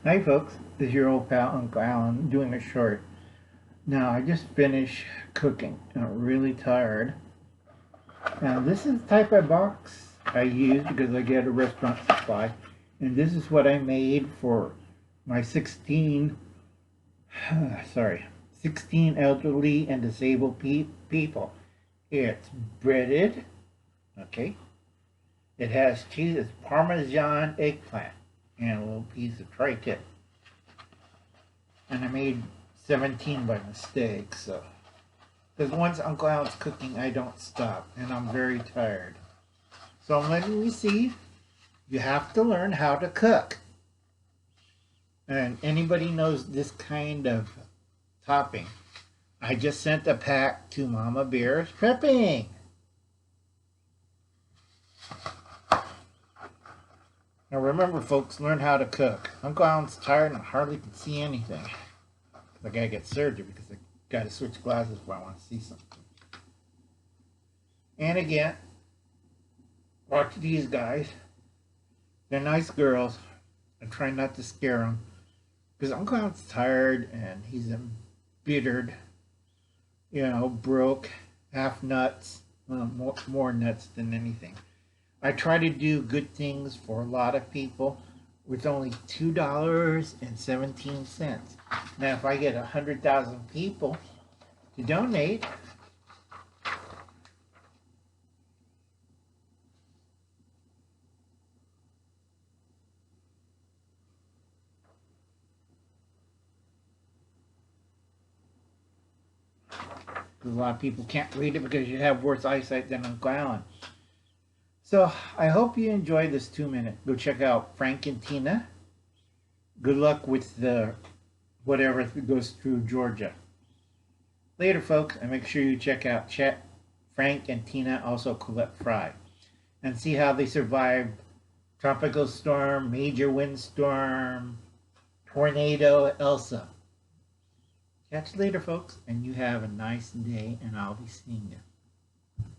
Hi folks, this is your old pal Uncle Alan doing a short. Now I just finished cooking. I'm really tired. And this is the type of box I use because I get a restaurant supply. And this is what I made for my 16 elderly and disabled people. It's breaded, okay? It has cheese, it's Parmesan eggplant and a little piece of tri-tip. And I made 17 by mistake, so. Because once Uncle Alan's cooking, I don't stop, and I'm very tired. So I'm letting you see, you have to learn how to cook. And anybody knows this kind of topping. I just sent a pack to Mama Bear's Prepping. Now remember, folks, learn how to cook. Uncle Alan's tired and I hardly can see anything. I gotta get surgery because I gotta switch glasses if I want to see something. And again, watch these guys. They're nice girls. I try not to scare them because Uncle Alan's tired and he's embittered, broke, half nuts, more nuts than anything. I try to do good things for a lot of people with only $2.17. Now, if I get 100,000 people to donate, because a lot of people can't read it because you have worse eyesight than Uncle Alan. So I hope you enjoyed this 2 minute. Go check out Frank and Tina. Good luck with the whatever goes through Georgia. Later, folks, and make sure you check out Frank and Tina, also Colette Frye, and see how they survived tropical storm, major windstorm, tornado, Elsa. Catch you later, folks, and you have a nice day, and I'll be seeing you.